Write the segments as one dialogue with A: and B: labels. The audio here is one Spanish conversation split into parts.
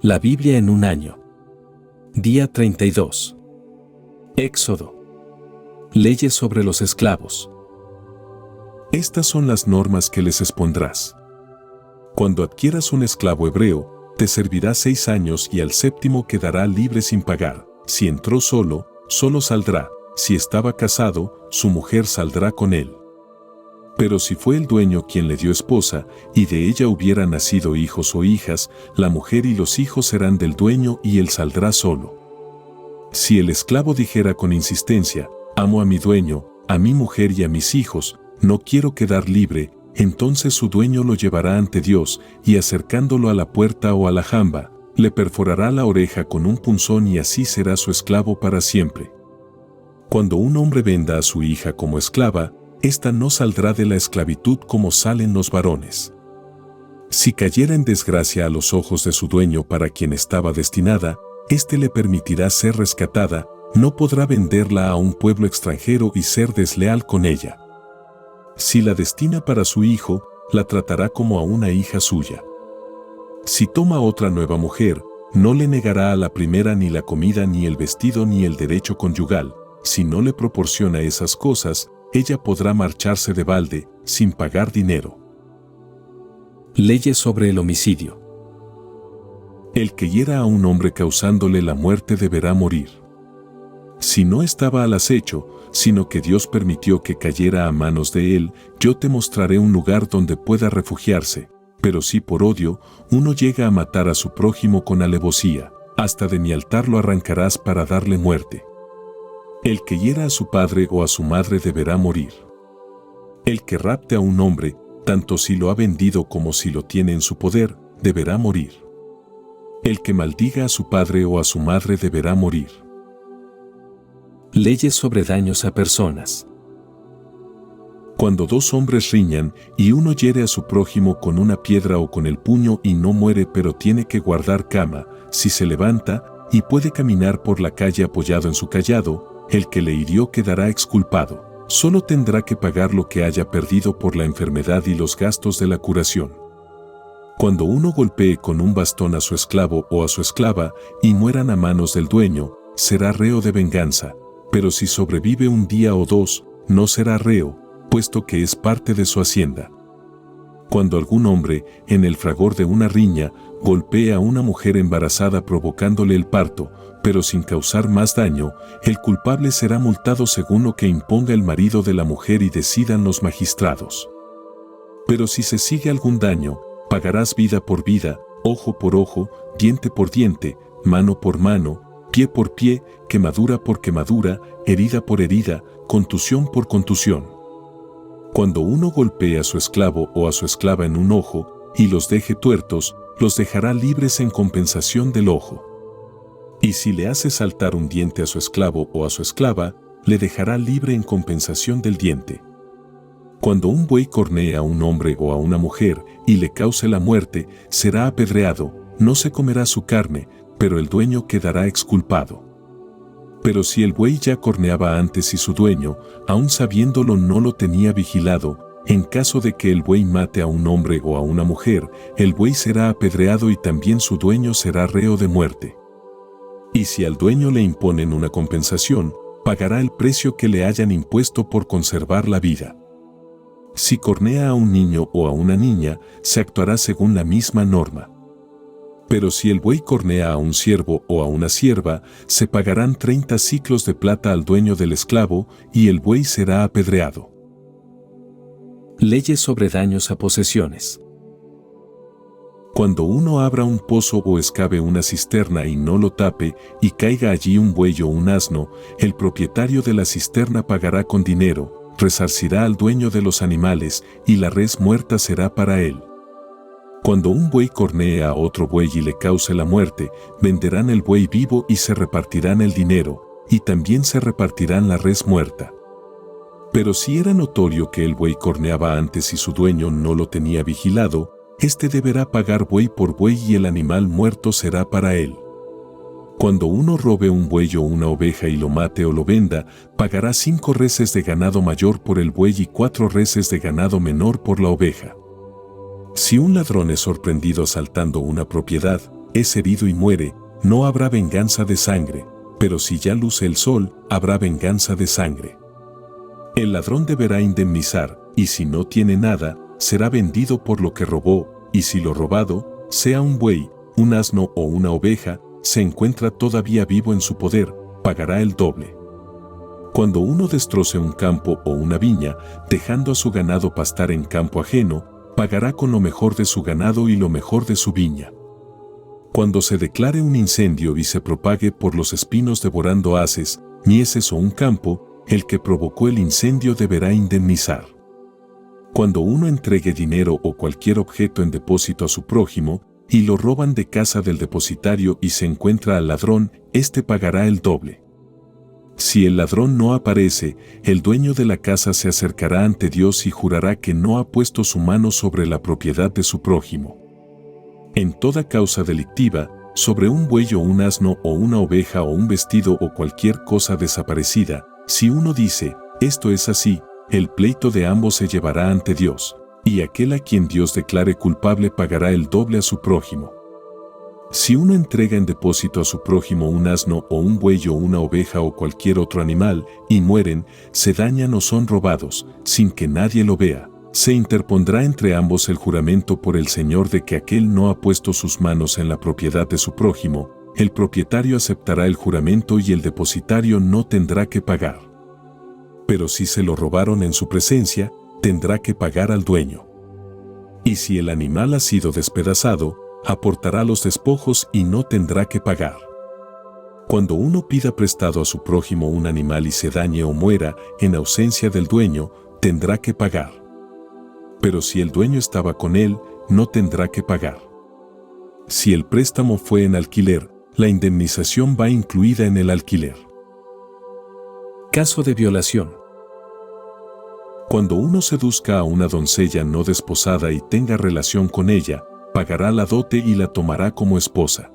A: La Biblia en un año. Día 32. Éxodo. Leyes sobre los esclavos.
B: Estas son las normas que les expondrás. Cuando adquieras un esclavo hebreo, te servirá 6 años y al séptimo quedará libre sin pagar. Si entró solo, solo saldrá. Si estaba casado, su mujer saldrá con él. Pero si fue el dueño quien le dio esposa, y de ella hubiera nacido hijos o hijas, la mujer y los hijos serán del dueño y él saldrá solo. Si el esclavo dijera con insistencia, amo a mi dueño, a mi mujer y a mis hijos, no quiero quedar libre, entonces su dueño lo llevará ante Dios, y acercándolo a la puerta o a la jamba, le perforará la oreja con un punzón y así será su esclavo para siempre. Cuando un hombre venda a su hija como esclava, ésta no saldrá de la esclavitud como salen los varones. Si cayera en desgracia a los ojos de su dueño para quien estaba destinada, éste le permitirá ser rescatada, no podrá venderla a un pueblo extranjero y ser desleal con ella. Si la destina para su hijo, la tratará como a una hija suya. Si toma otra nueva mujer, no le negará a la primera ni la comida ni el vestido ni el derecho conyugal. Si no le proporciona esas cosas, ella podrá marcharse de balde, sin pagar dinero.
A: Leyes sobre el homicidio.
B: El que hiera a un hombre causándole la muerte deberá morir. Si no estaba al acecho, sino que Dios permitió que cayera a manos de él, yo te mostraré un lugar donde pueda refugiarse. Pero si por odio, uno llega a matar a su prójimo con alevosía, hasta de mi altar lo arrancarás para darle muerte. El que hiera a su padre o a su madre deberá morir. El que rapte a un hombre, tanto si lo ha vendido como si lo tiene en su poder, deberá morir. El que maldiga a su padre o a su madre deberá morir.
A: Leyes sobre daños a personas.
B: Cuando 2 hombres riñan y uno hiere a su prójimo con una piedra o con el puño y no muere pero tiene que guardar cama, si se levanta y puede caminar por la calle apoyado en su cayado, el que le hirió quedará exculpado. Solo tendrá que pagar lo que haya perdido por la enfermedad y los gastos de la curación. Cuando uno golpee con un bastón a su esclavo o a su esclava y mueran a manos del dueño, será reo de venganza, pero si sobrevive un día o 2, no será reo, puesto que es parte de su hacienda. Cuando algún hombre, en el fragor de una riña, golpee a una mujer embarazada provocándole el parto, pero sin causar más daño, el culpable será multado según lo que imponga el marido de la mujer y decidan los magistrados. Pero si se sigue algún daño, pagarás vida por vida, ojo por ojo, diente por diente, mano por mano, pie por pie, quemadura por quemadura, herida por herida, contusión por contusión. Cuando uno golpee a su esclavo o a su esclava en un ojo, y los deje tuertos, los dejará libres en compensación del ojo. Y si le hace saltar un diente a su esclavo o a su esclava, le dejará libre en compensación del diente. Cuando un buey cornee a un hombre o a una mujer y le cause la muerte, será apedreado, no se comerá su carne, pero el dueño quedará exculpado. Pero si el buey ya corneaba antes y su dueño, aun sabiéndolo no lo tenía vigilado, en caso de que el buey mate a un hombre o a una mujer, el buey será apedreado y también su dueño será reo de muerte. Y si al dueño le imponen una compensación, pagará el precio que le hayan impuesto por conservar la vida. Si cornea a un niño o a una niña, se actuará según la misma norma. Pero si el buey cornea a un siervo o a una sierva, se pagarán 30 siclos de plata al dueño del esclavo y el buey será apedreado.
A: Leyes sobre daños a posesiones.
B: Cuando uno abra un pozo o excave una cisterna y no lo tape, y caiga allí un buey o un asno, el propietario de la cisterna pagará con dinero, resarcirá al dueño de los animales, y la res muerta será para él. Cuando un buey cornee a otro buey y le cause la muerte, venderán el buey vivo y se repartirán el dinero, y también se repartirán la res muerta. Pero si era notorio que el buey corneaba antes y su dueño no lo tenía vigilado, éste deberá pagar buey por buey y el animal muerto será para él. Cuando uno robe un buey o una oveja y lo mate o lo venda, pagará 5 reses de ganado mayor por el buey y 4 reses de ganado menor por la oveja. Si un ladrón es sorprendido asaltando una propiedad, es herido y muere, no habrá venganza de sangre, pero si ya luce el sol, habrá venganza de sangre. El ladrón deberá indemnizar, y si no tiene nada, será vendido por lo que robó, y si lo robado, sea un buey, un asno o una oveja, se encuentra todavía vivo en su poder, pagará el doble. Cuando uno destroce un campo o una viña, dejando a su ganado pastar en campo ajeno, pagará con lo mejor de su ganado y lo mejor de su viña. Cuando se declare un incendio y se propague por los espinos devorando haces, mieses o un campo, el que provocó el incendio deberá indemnizar. Cuando uno entregue dinero o cualquier objeto en depósito a su prójimo, y lo roban de casa del depositario y se encuentra al ladrón, éste pagará el doble. Si el ladrón no aparece, el dueño de la casa se acercará ante Dios y jurará que no ha puesto su mano sobre la propiedad de su prójimo. En toda causa delictiva, sobre un buey o un asno o una oveja o un vestido o cualquier cosa desaparecida, si uno dice, esto es así, el pleito de ambos se llevará ante Dios, y aquel a quien Dios declare culpable pagará el doble a su prójimo. Si uno entrega en depósito a su prójimo un asno o un buey o una oveja o cualquier otro animal, y mueren, se dañan o son robados, sin que nadie lo vea, se interpondrá entre ambos el juramento por el Señor de que aquel no ha puesto sus manos en la propiedad de su prójimo, el propietario aceptará el juramento y el depositario no tendrá que pagar. Pero si se lo robaron en su presencia, tendrá que pagar al dueño. Y si el animal ha sido despedazado, aportará los despojos y no tendrá que pagar. Cuando uno pida prestado a su prójimo un animal y se dañe o muera en ausencia del dueño, tendrá que pagar. Pero si el dueño estaba con él, no tendrá que pagar. Si el préstamo fue en alquiler, la indemnización va incluida en el alquiler.
A: Caso de violación.
B: Cuando uno seduzca a una doncella no desposada y tenga relación con ella, pagará la dote y la tomará como esposa.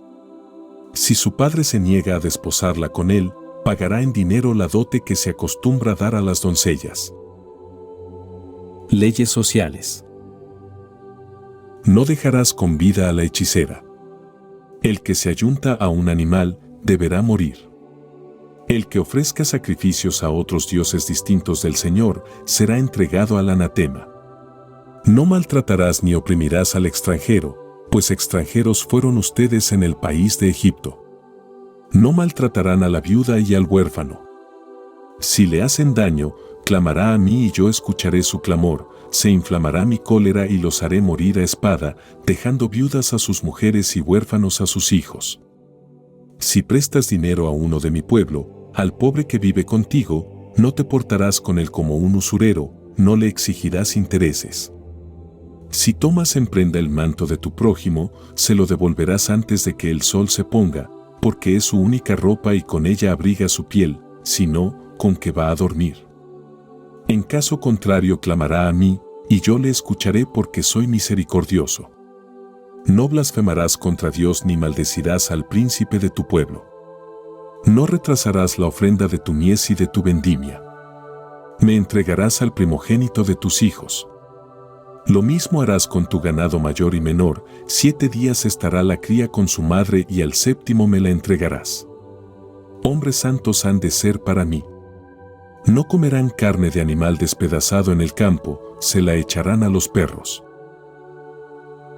B: Si su padre se niega a desposarla con él, pagará en dinero la dote que se acostumbra dar a las doncellas.
A: Leyes sociales.
B: No dejarás con vida a la hechicera. El que se ayunta a un animal deberá morir. El que ofrezca sacrificios a otros dioses distintos del Señor será entregado al anatema. No maltratarás ni oprimirás al extranjero, pues extranjeros fueron ustedes en el país de Egipto. No maltratarán a la viuda y al huérfano. Si le hacen daño, clamará a mí y yo escucharé su clamor, se inflamará mi cólera y los haré morir a espada, dejando viudas a sus mujeres y huérfanos a sus hijos. Si prestas dinero a uno de mi pueblo, al pobre que vive contigo, no te portarás con él como un usurero, no le exigirás intereses. Si tomas en prenda el manto de tu prójimo, se lo devolverás antes de que el sol se ponga, porque es su única ropa y con ella abriga su piel, si no, con que va a dormir. En caso contrario clamará a mí, y yo le escucharé porque soy misericordioso. No blasfemarás contra Dios ni maldecirás al príncipe de tu pueblo. No retrasarás la ofrenda de tu mies y de tu vendimia. Me entregarás al primogénito de tus hijos. Lo mismo harás con tu ganado mayor y menor, 7 días estará la cría con su madre y al 7º me la entregarás. Hombres santos han de ser para mí. No comerán carne de animal despedazado en el campo, se la echarán a los perros.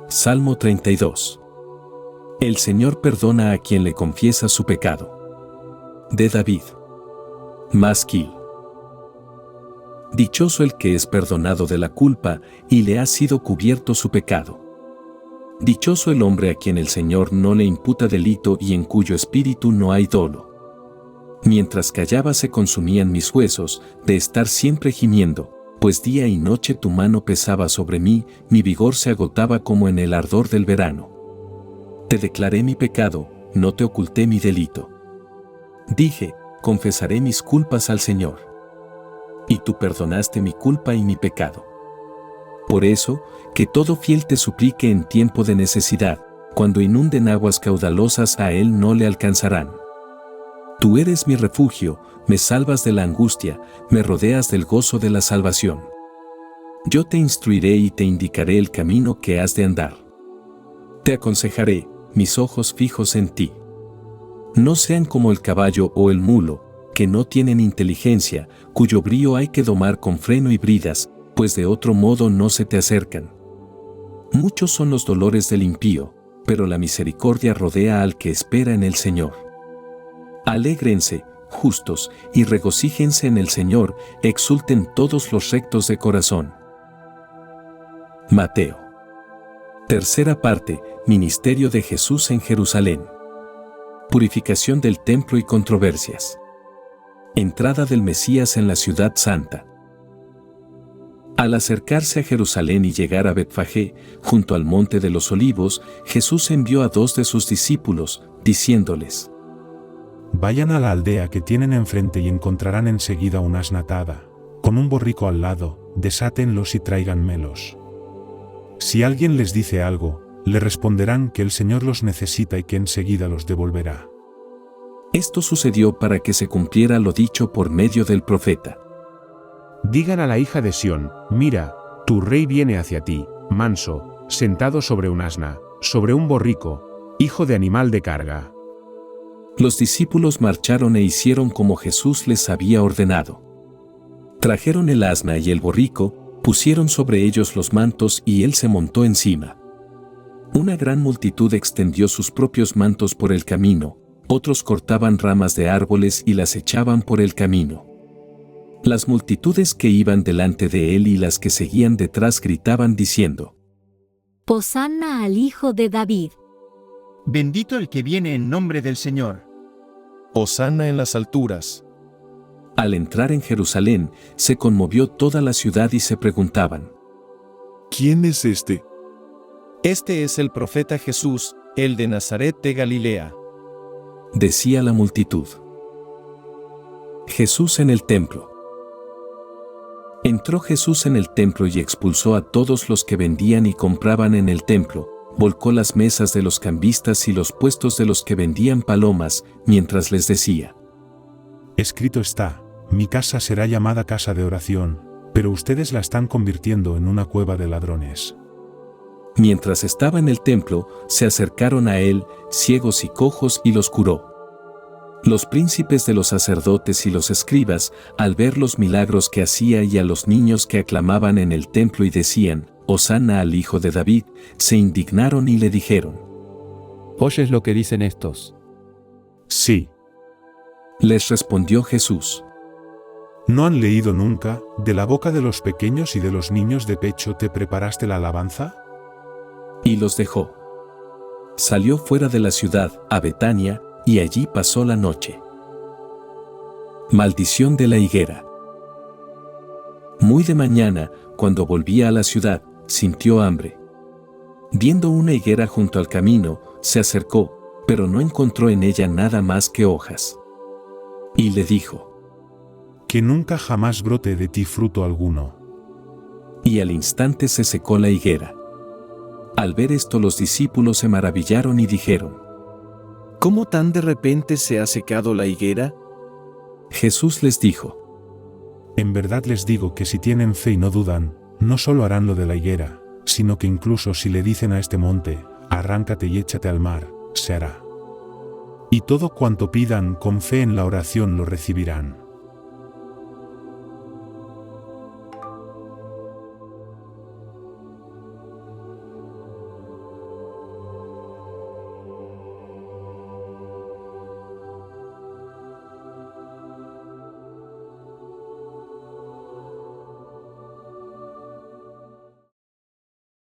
A: Salmo 32. El Señor perdona a quien le confiesa su pecado. De David. Masquil. Dichoso el que es perdonado de la culpa y le ha sido cubierto su pecado. Dichoso el hombre a quien el Señor no le imputa delito y en cuyo espíritu no hay dolo. Mientras callaba se consumían mis huesos, de estar siempre gimiendo, pues día y noche tu mano pesaba sobre mí, mi vigor se agotaba como en el ardor del verano. Te declaré mi pecado, no te oculté mi delito. Dije, confesaré mis culpas al Señor. Y tú perdonaste mi culpa y mi pecado. Por eso, que todo fiel te suplique en tiempo de necesidad, cuando inunden aguas caudalosas a él no le alcanzarán. Tú eres mi refugio, me salvas de la angustia, me rodeas del gozo de la salvación. Yo te instruiré y te indicaré el camino que has de andar. Te aconsejaré, mis ojos fijos en ti. No sean como el caballo o el mulo, que no tienen inteligencia, cuyo brío hay que domar con freno y bridas, pues de otro modo no se te acercan. Muchos son los dolores del impío, pero la misericordia rodea al que espera en el Señor. Alégrense, justos, y regocíjense en el Señor, exulten todos los rectos de corazón. Mateo. Tercera parte, Ministerio de Jesús en Jerusalén. Purificación del templo y controversias. Entrada del Mesías en la ciudad santa. Al acercarse a Jerusalén y llegar a Betfagé, junto al monte de los Olivos, Jesús envió a 2 de sus discípulos, diciéndoles:
C: Vayan a la aldea que tienen enfrente y encontrarán enseguida una asna atada, con un borrico al lado, desátenlos y tráiganmelos. Si alguien les dice algo, le responderán que el Señor los necesita y que enseguida los devolverá.
A: Esto sucedió para que se cumpliera lo dicho por medio del profeta.
D: Digan a la hija de Sión: mira, tu rey viene hacia ti, manso, sentado sobre un asna, sobre un borrico, hijo de animal de carga.
A: Los discípulos marcharon e hicieron como Jesús les había ordenado. Trajeron el asna y el borrico, pusieron sobre ellos los mantos y él se montó encima. Una gran multitud extendió sus propios mantos por el camino, otros cortaban ramas de árboles y las echaban por el camino. Las multitudes que iban delante de él y las que seguían detrás gritaban diciendo:
E: Hosanna al Hijo de David.
F: Bendito el que viene en nombre del Señor.
G: Hosanna en las alturas.
A: Al entrar en Jerusalén, se conmovió toda la ciudad y se preguntaban:
B: ¿Quién es este?
G: Este es el profeta Jesús, el de Nazaret de Galilea.
A: Decía la multitud. Jesús en el templo. Entró Jesús en el templo y expulsó a todos los que vendían y compraban en el templo, volcó las mesas de los cambistas y los puestos de los que vendían palomas, mientras les decía:
C: Escrito está: mi casa será llamada casa de oración, pero ustedes la están convirtiendo en una cueva de ladrones.
A: Mientras estaba en el templo, se acercaron a él, ciegos y cojos, y los curó. Los príncipes de los sacerdotes y los escribas, al ver los milagros que hacía y a los niños que aclamaban en el templo y decían: Hosanna al Hijo de David, se indignaron y le dijeron:
H: ¿Oyes lo que dicen estos?
C: Sí.
A: Les respondió Jesús:
C: ¿No han leído nunca: de la boca de los pequeños y de los niños de pecho te preparaste la alabanza?
A: Y los dejó. Salió fuera de la ciudad, a Betania, y allí pasó la noche. Maldición de la higuera. Muy de mañana, cuando volvía a la ciudad, sintió hambre. Viendo una higuera junto al camino, se acercó, pero no encontró en ella nada más que hojas. Y le dijo:
C: Que nunca jamás brote de ti fruto alguno.
A: Y al instante se secó la higuera. Al ver esto, los discípulos se maravillaron y dijeron:
G: ¿Cómo tan de repente se ha secado la higuera?
A: Jesús les dijo:
C: En verdad les digo que si tienen fe y no dudan, no solo harán lo de la higuera, sino que incluso si le dicen a este monte: arráncate y échate al mar, se hará. Y todo cuanto pidan con fe en la oración lo recibirán.